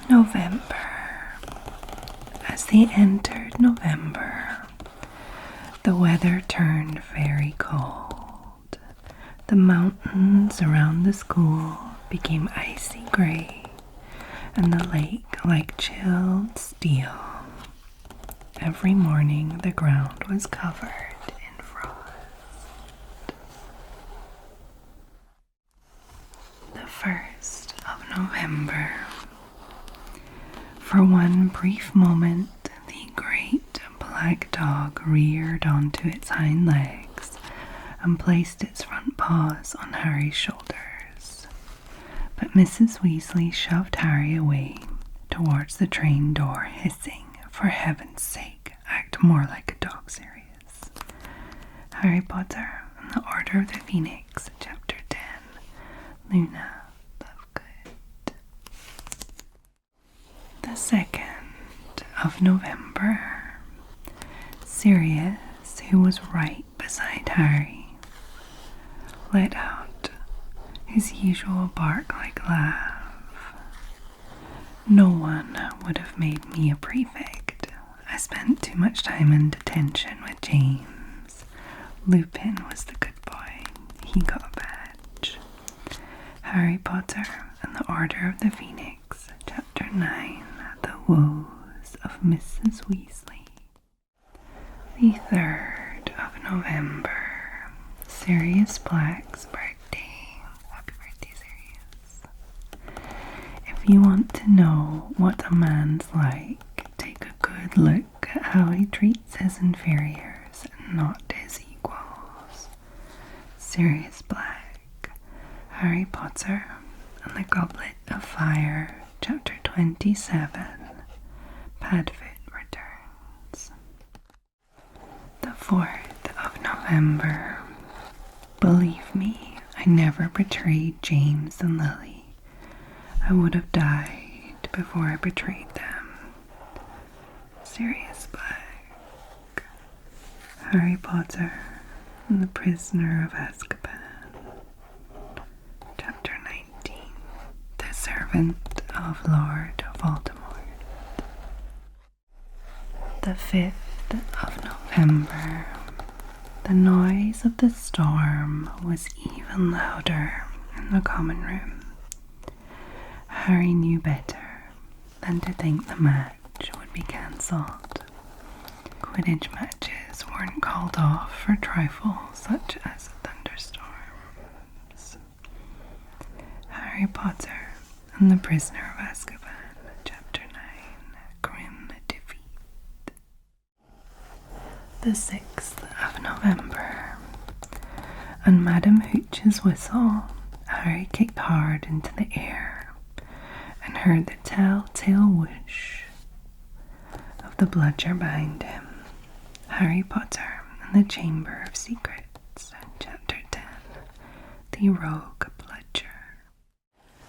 November. As they entered November, the weather turned very cold. The mountains around the school became icy grey, and the lake like chilled steel. Every morning the ground was covered in frost. The 1st of November. For one brief moment, the great black dog reared onto its hind legs and placed its front paws on Harry's shoulders. But Mrs. Weasley shoved Harry away towards the train door, hissing, "For heaven's sake, act more like a dog, Sirius." Harry Potter and the Order of the Phoenix, Chapter 10. Luna Lovegood. The 2nd of November. Sirius, who was right beside Harry, let out his usual bark-like laugh. "No one would have made me a prefect. I spent too much time in detention with James. Lupin was the good boy. He got a badge." Harry Potter and the Order of the Phoenix, Chapter 9. The Woes of Mrs. Weasley. The 3rd of November. Sirius Black's birthday. Happy birthday, Sirius. If you want to know what a man's like, take a good look at how he treats his inferiors and not his equals. Sirius Black. Harry Potter and the Goblet of Fire, Chapter 27. Padfoot returns. The 4th of November. Believe me, I never betrayed James and Lily. I would have died before I betrayed them. Sirius Black. Harry Potter and the Prisoner of Azkaban, Chapter 19. The Servant of Lord Voldemort. The 5th of November. The noise of the storm was even louder in the common room. Harry knew better than to think the match would be cancelled. Quidditch matches weren't called off for trifles such as thunderstorms. Harry Potter and the Prisoner of Azkaban, Chapter 9. Grim Defeat. The 6th of November. On Madame Hooch's whistle, Harry kicked hard into the air and heard the telltale whoosh of the bludger behind him. Harry Potter and the Chamber of Secrets, Chapter 10. The Rogue Bludger.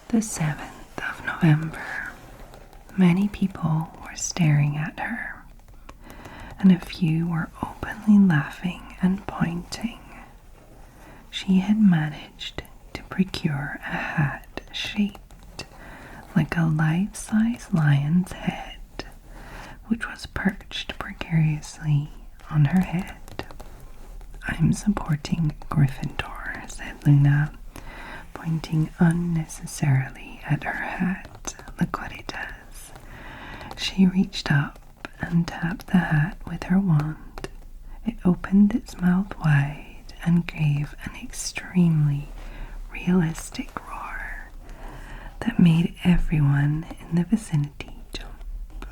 The 7th of November. Many people were staring at her, and a few were openly laughing and pointing. She had managed to procure a hat shaped like a life-size lion's head, which was perched precariously on her head. "I'm supporting Gryffindor," said Luna, pointing unnecessarily at her hat. "Look what it does." She reached up and tapped the hat with her wand. It opened its mouth wide and gave an extremely realistic roar that made everyone in the vicinity jump.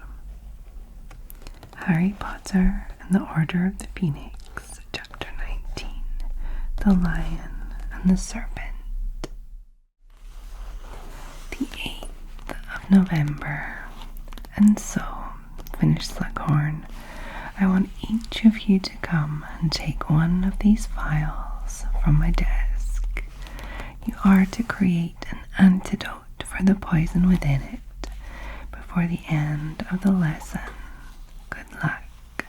Harry Potter and the Order of the Phoenix, Chapter 19. The Lion and the Serpent. The 8th of November. And so, finished Slughorn, I want each of you to come and take one of these vials from my desk. You are to create an antidote for the poison within it before the end of the lesson. Good luck,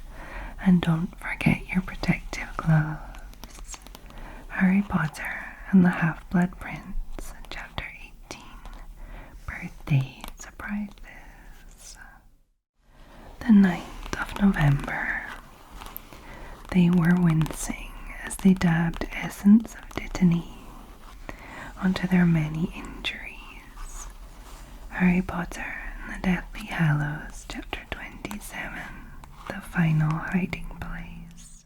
and don't forget your protective gloves. Harry Potter and the Half-Blood Prince, Chapter 18. Birthday Surprises. The 9th of November. They were wincing as they dabbed essence of dittany onto their many injuries. Harry Potter and the Deathly Hallows, Chapter 27, The Final Hiding Place.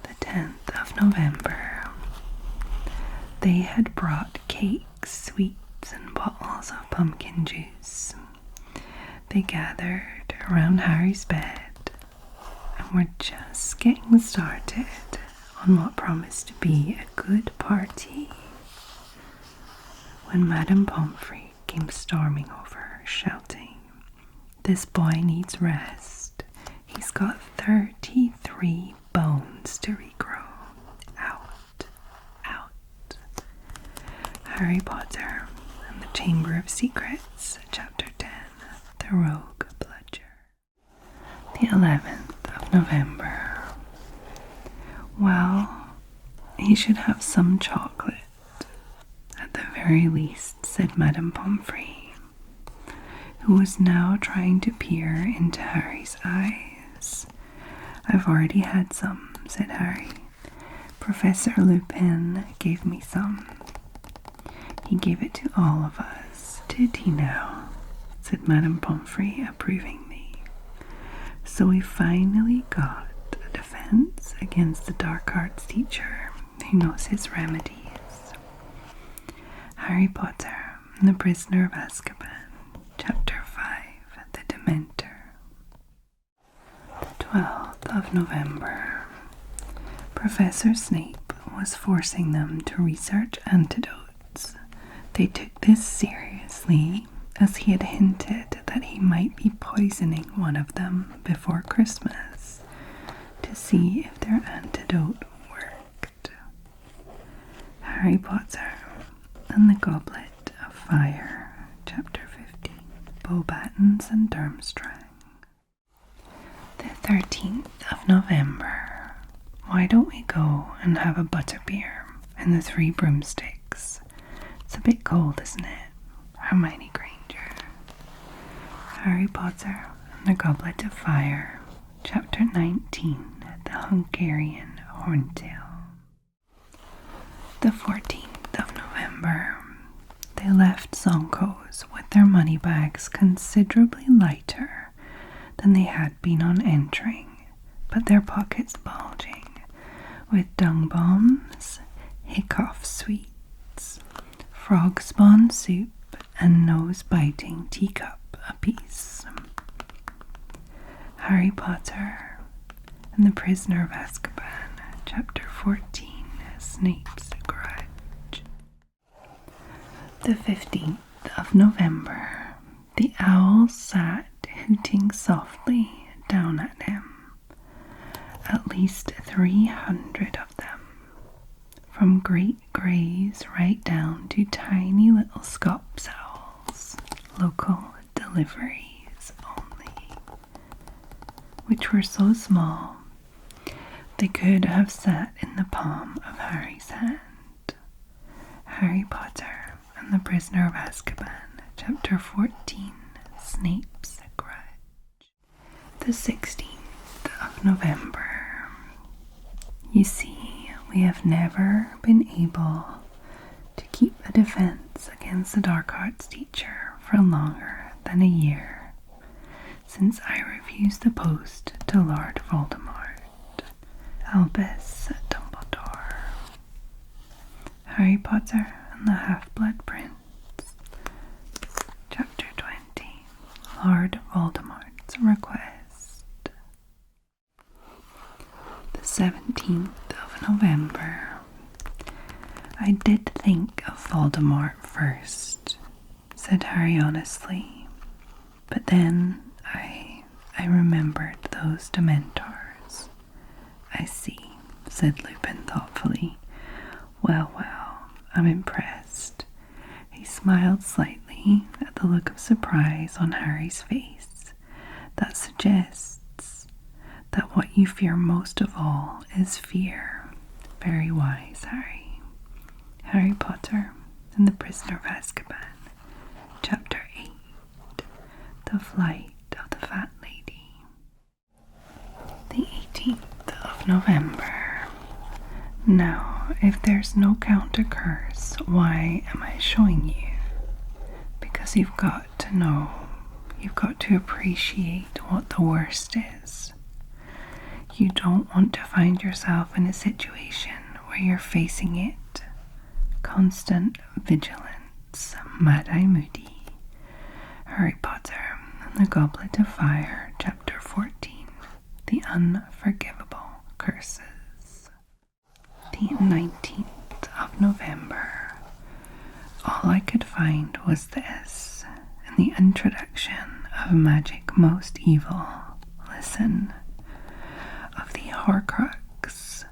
The 10th of November. They had brought cakes, sweets, and bottles of pumpkin juice. They gathered around Harry's bed and were just getting started on what promised to be a good party when Madame Pomfrey came storming over, shouting, "This boy needs rest. He's got 33 bones to regrow. Out, out." Harry Potter and the Chamber of Secrets, Chapter 10, The Rogue Bludger. The 11th of November. Well, he should have some chocolate, at the very least, said Madame Pomfrey, who was now trying to peer into Harry's eyes. "I've already had some," said Harry. "Professor Lupin gave me some. He gave it to all of us." "Did he now?" said Madame Pomfrey approvingly. "So we finally got a defense against the dark arts teacher who knows his remedies." Harry Potter and the Prisoner of Azkaban, Chapter 5, The Dementor. The 12th of November. Professor Snape was forcing them to research antidotes. They took this seriously, as he had hinted that he might be poisoning one of them before Christmas to see if their antidote worked. Harry Potter and the Goblet of Fire, Chapter 15, Beauxbatons and Durmstrang. The 13th of November. Why don't we go and have a butterbeer in the Three Broomsticks? It's a bit cold, isn't it? Hermione Granger. Harry Potter and the Goblet of Fire, Chapter 19, The Hungarian Horntail. The 14th of November. They left Zonko's with their money bags considerably lighter than they had been on entering, but their pockets bulging with dung bombs, hiccough sweets, frog spawn soup, and nose-biting teacup apiece. Harry Potter and the Prisoner of Azkaban, Chapter 14, Snape's Grudge. The 15th of November. The owls sat hooting softly down at him. At least 300 of them, from great greys right down to tiny little Scops owls, local deliveries only, which were so small they could have sat in the palm of Harry's hand. Harry Potter and the Prisoner of Azkaban, Chapter 14, Snape's Grudge. The 16th of November. You see, we have never been able to keep a defense against the dark arts teacher for longer than a year, since I refused the post to Lord Voldemort. Albus Dumbledore. Harry Potter and the Half-Blood Prince, Chapter 20, Lord Voldemort's Request. The 17th of November. I did think of Voldemort first, said Harry honestly, but then I remembered those Dementors. I see, said Lupin thoughtfully. Well, I'm impressed. He smiled slightly at the look of surprise on Harry's face. That suggests that what you fear most of all is fear. Very wise, Harry. Harry Potter and the Prisoner of Azkaban, Chapter 8, The Flight of the Fat Lady. of November. Now, if there's no counter curse, why am I showing you? Because you've got to know, you've got to appreciate what the worst is. You don't want to find yourself in a situation where you're facing it. Constant vigilance. Mad-Eye Moody. Harry Potter and the Goblet of Fire, Chapter 14. The Unforgivable Curses. The 19th of November. All I could find was this, in the introduction of Magic Most Evil. Listen. Of the Horcrux,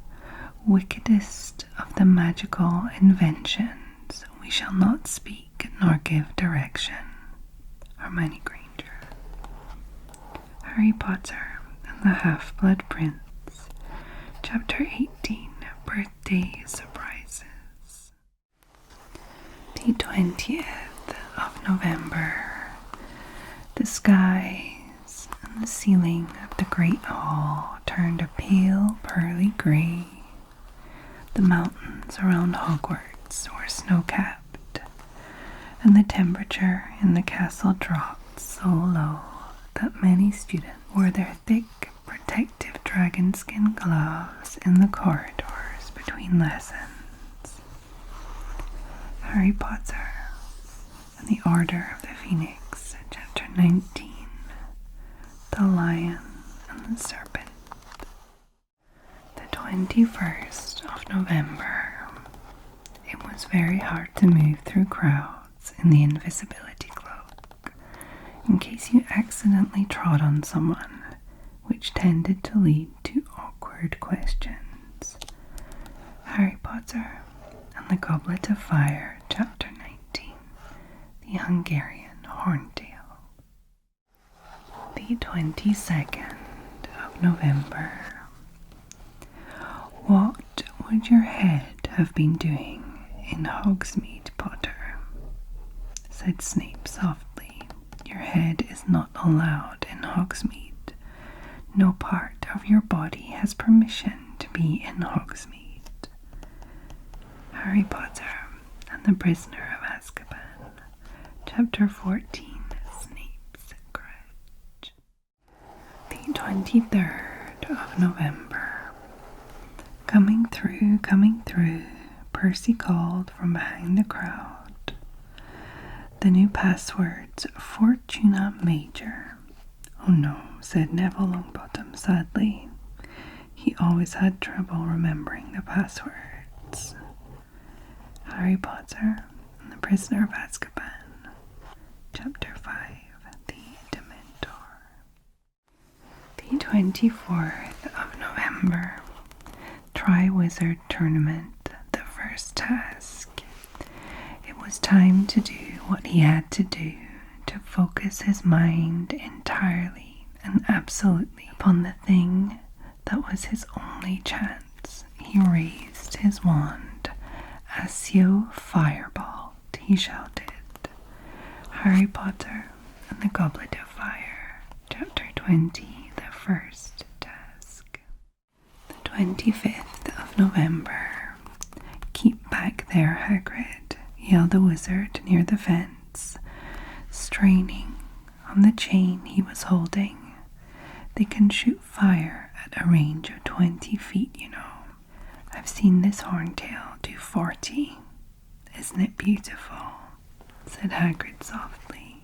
wickedest of the magical inventions, we shall not speak nor give direction. Hermione Granger. Harry Potter and the Half-Blood Prince, Chapter 18, Birthday Surprises. The 20th of November. The skies and the ceiling of the Great Hall turned a pale pearly grey. The mountains around Hogwarts were snow-capped, and the temperature in the castle dropped so low that many students wore their thick, protective dragon skin gloves in the corridors between lessons. Harry Potter and the Order of the Phoenix, Chapter 19. The Lion and the Serpent. The 21st of November. It was very hard to move through crowds in the invisibility cloak, in case you accidentally trod on someone, which tended to lead to awkward questions. Harry Potter and the Goblet of Fire, Chapter 19. The Hungarian Horntail. The 22nd of November. What would your head have been doing in Hogsmeade, Potter? Said Snape softly. Your head is not allowed in Hogsmeade. No part of your body has permission to be in Hogsmeade. Harry Potter and the Prisoner of Azkaban, Chapter 14. Snape's Grudge. The 23rd of November. Coming through, Percy called from behind the crowd. The new password's Fortuna Major. Oh no, said Neville Longbottom sadly. He always had trouble remembering the passwords. Harry Potter and the Prisoner of Azkaban, Chapter 5, The Dementor. The 24th of November. Tri-Wizard Tournament, the first task. It was time to do what he had to do, to focus his mind entirely and absolutely upon the thing that was his only chance. He raised his wand. Accio Firebolt, he shouted. Harry Potter and the Goblet of Fire, Chapter 20, the first task. The 25th of November. Keep back there, Hagrid, yelled the wizard near the fence, straining on the chain he was holding. They can shoot fire at a range of 20 feet, you know. I've seen this horntail do 40. Isn't it beautiful? Said Hagrid softly.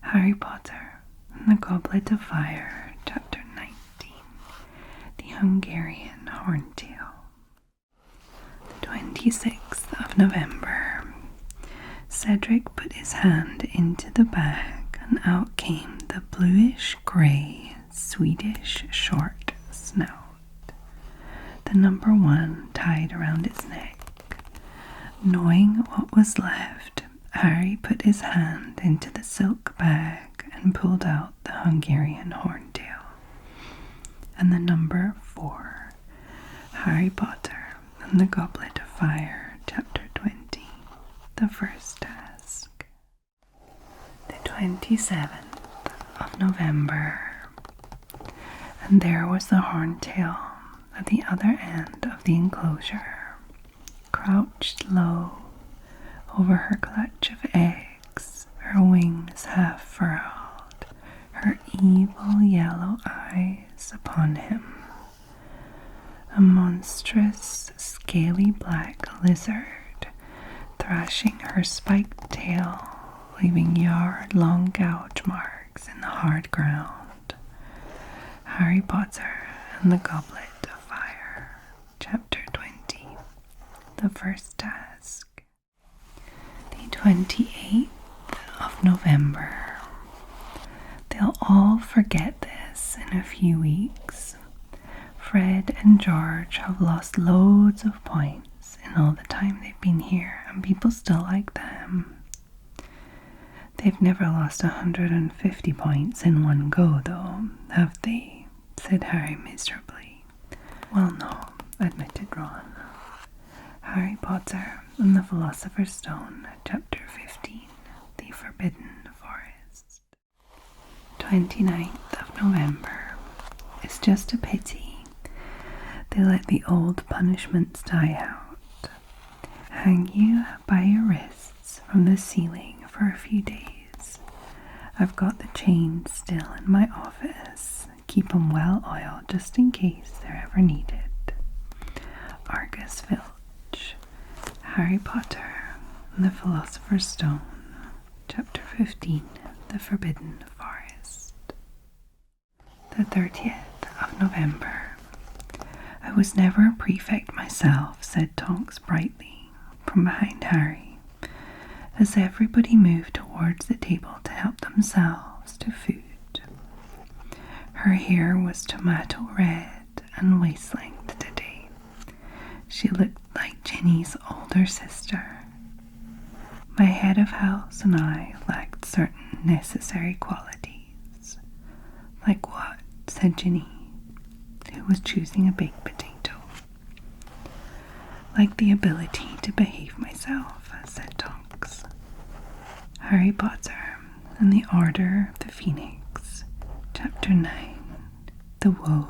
Harry Potter and the Goblet of Fire, Chapter 19. The Hungarian Horntail. The 26th of November. Cedric put his hand into the bag and out came the bluish-grey Swedish short snout. The number 1 tied around its neck. Knowing what was left, Harry put his hand into the silk bag and pulled out the Hungarian Horntail. And the number 4. Harry Potter and the Goblet of Fire, Chapter 20. The first task. The 27th of November. And there was the Horntail, at the other end of the enclosure, crouched low over her clutch of eggs, her wings half furled, her evil yellow eyes upon him. A monstrous, scaly black lizard, thrashing her spiked tail, leaving yard-long gouge marks in the hard ground. Harry Potter and the Goblet of Fire, Chapter 20, The First Task. The 28th of November. They'll all forget this in a few weeks. Fred and George have lost loads of points in all the time they've been here, and people still like them. They've never lost 150 points in one go, though, have they? Said Harry miserably. Well, no, admitted Ron. Harry Potter and the Philosopher's Stone, Chapter 15, The Forbidden Forest. 29th of November. It's just a pity they let the old punishments die out. Hang you by your wrists from the ceiling for a few days. I've got the chains still in my office. Keep 'em well oiled just in case they're ever needed. Argus Filch. Harry Potter and the Philosopher's Stone, Chapter 15, The Forbidden Forest. The 30th of November. I was never a prefect myself, said Tonks brightly, from behind Harry, as everybody moved towards the table to help themselves to food. Her hair was tomato red and waist-length today. She looked like Ginny's older sister. My head of house and I lacked certain necessary qualities. Like what? Said Ginny, who was choosing a baked potato. Like the ability to behave myself, said Tonks. Harry Potter and the Order of the Phoenix, Chapter 9, The Woes